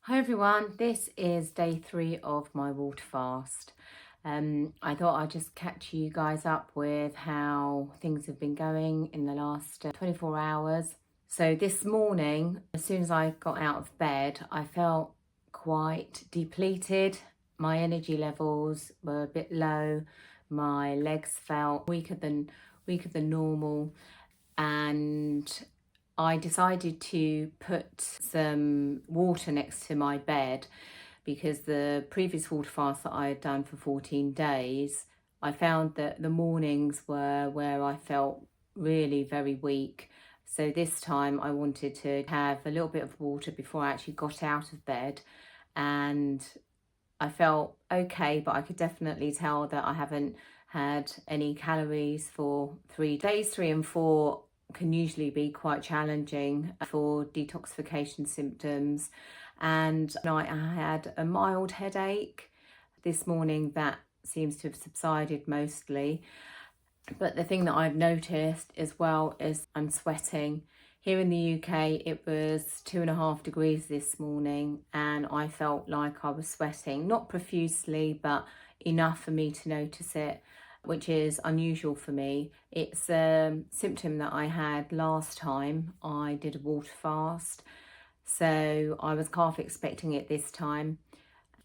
Hi everyone, this is day 3 of my water fast. I thought I'd just catch you guys up with how things have been going in the last 24 hours. So this morning, as soon as I got out of bed, I felt quite depleted. My energy levels were a bit low. My legs felt weaker than normal, and I decided to put some water next to my bed because the previous water fast that I had done for 14 days, I found that the mornings were where I felt really very weak. So this time I wanted to have a little bit of water before I actually got out of bed, and I felt okay, but I could definitely tell that I haven't had any calories for 3 days. 3 and 4 can usually be quite challenging for detoxification symptoms. And I had a mild headache this morning that seems to have subsided mostly. But the thing that I've noticed as well is I'm sweating. Here in the UK, it was 2.5 degrees this morning, and I felt like I was sweating, not profusely, but enough for me to notice it, which is unusual for me. It's a symptom that I had last time I did a water fast, so I was half expecting it this time.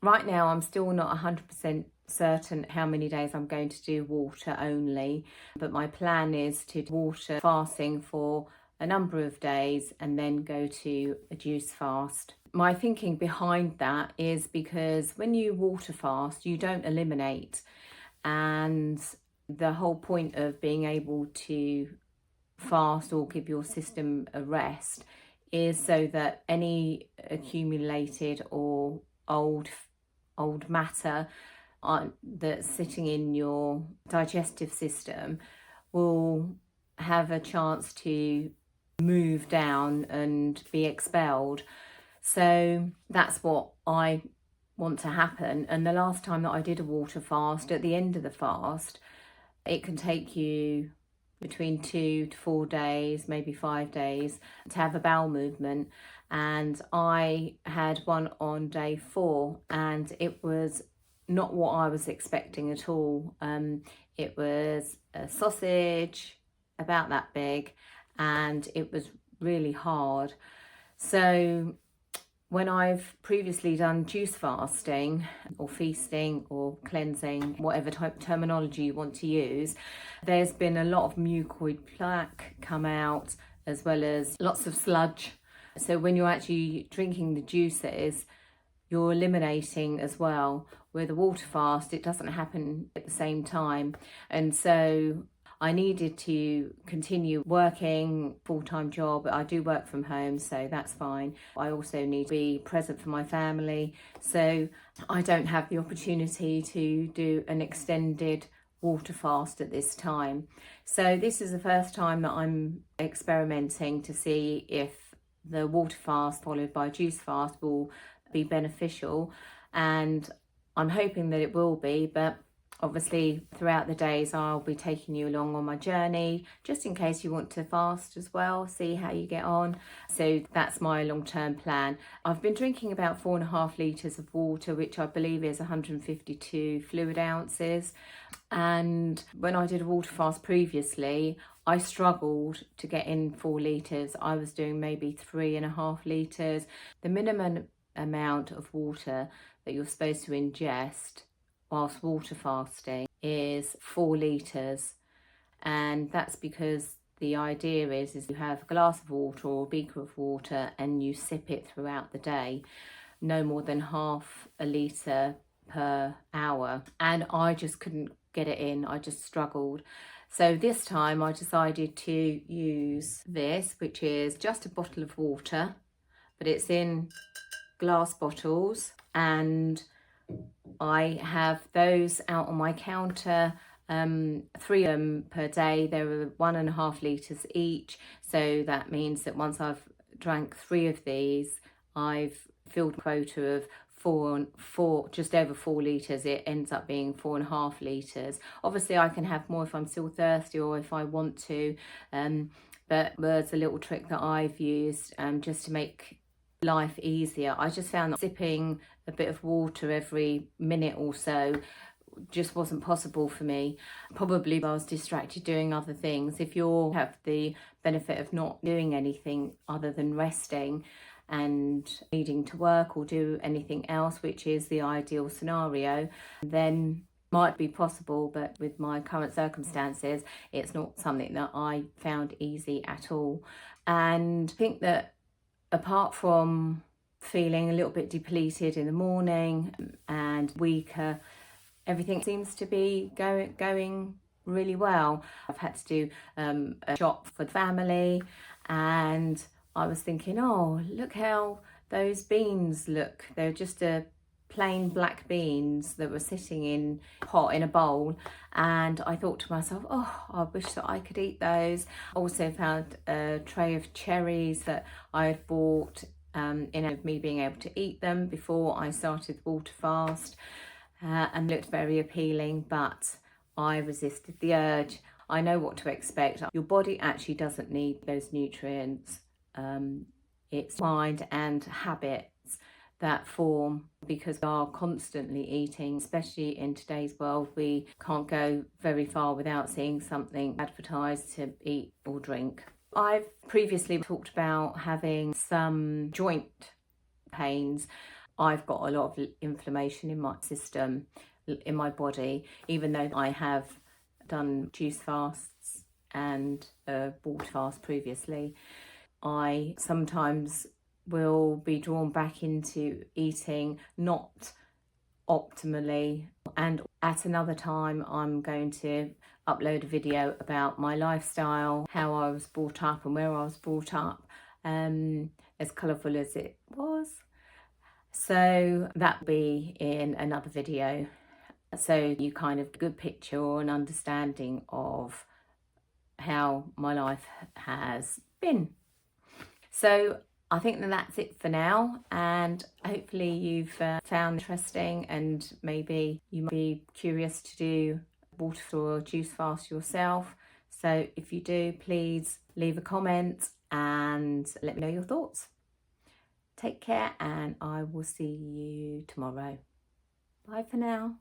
Right now, I'm still not 100% certain how many days I'm going to do water only, but my plan is to do water fasting for a number of days and then go to a juice fast. My thinking behind that is because when you water fast, you don't eliminate, and the whole point of being able to fast or give your system a rest is so that any accumulated or old matter that's sitting in your digestive system will have a chance to move down and be expelled. So that's what I want to happen. And the last time that I did a water fast, at the end of the fast, it can take you between 2 to 4 days, maybe 5 days, to have a bowel movement. And I had one on day 4, and it was not what I was expecting at all. It was a sausage about that big, and it was really hard. So when I've previously done juice fasting or feasting or cleansing, whatever type terminology you want to use, there's been a lot of mucoid plaque come out, as well as lots of sludge. So when you're actually drinking the juices, you're eliminating as well. With a water fast, it doesn't happen at the same time. And so I needed to continue working full-time job. I do work from home, so that's fine. I also need to be present for my family, so I don't have the opportunity to do an extended water fast at this time. So this is the first time that I'm experimenting to see if the water fast followed by juice fast will be beneficial, and I'm hoping that it will be. But obviously, throughout the days, I'll be taking you along on my journey, just in case you want to fast as well, see how you get on. So that's my long-term plan. I've been drinking about 4.5 litres of water, which I believe is 152 fluid ounces. And when I did a water fast previously, I struggled to get in 4 litres. I was doing maybe 3.5 litres. The minimum amount of water that you're supposed to ingest whilst water fasting is 4 litres, and that's because the idea is you have a glass of water or a beaker of water and you sip it throughout the day, no more than half a litre per hour, and I just couldn't get it in. I just struggled. So this time I decided to use this, which is just a bottle of water, but it's in glass bottles, and I have those out on my counter, 3 of them per day. They were 1.5 litres each, so that means that once I've drank 3 of these, I've filled a quota of four, just over 4 litres. It ends up being 4.5 litres. Obviously I can have more if I'm still thirsty or if I want to, but there's a little trick that I've used just to make life easier. I just found that sipping a bit of water every minute or so just wasn't possible for me. Probably I was distracted doing other things. If you have the benefit of not doing anything other than resting and needing to work or do anything else, which is the ideal scenario, then might be possible, but with my current circumstances, it's not something that I found easy at all. And I think that apart from feeling a little bit depleted in the morning and weaker, everything seems to be going really well. I've had to do a shop for the family, and I was thinking, oh, look how those beans look. They're just a plain black beans that were sitting in pot in a bowl, and I thought to myself, oh, I wish that I could eat those. Also found a tray of cherries that I had bought in of me being able to eat them before I started the water fast, and looked very appealing, but I resisted the urge. I know what to expect. Your body actually doesn't need those nutrients. It's mind and habits that form because we are constantly eating, especially in today's world. We can't go very far without seeing something advertised to eat or drink. I've previously talked about having some joint pains. I've got a lot of inflammation in my system, in my body, even though I have done juice fasts and a water fast previously. I sometimes will be drawn back into eating not optimally, and at another time I'm going to upload a video about my lifestyle, how I was brought up and where I was brought up, as colourful as it was. So that will be in another video, so you kind of get a good picture or an understanding of how my life has been. So I think that that's it for now, and hopefully you've found interesting, and maybe you might be curious to do water or juice fast yourself. So if you do, please leave a comment and let me know your thoughts. Take care, and I will see you tomorrow. Bye for now.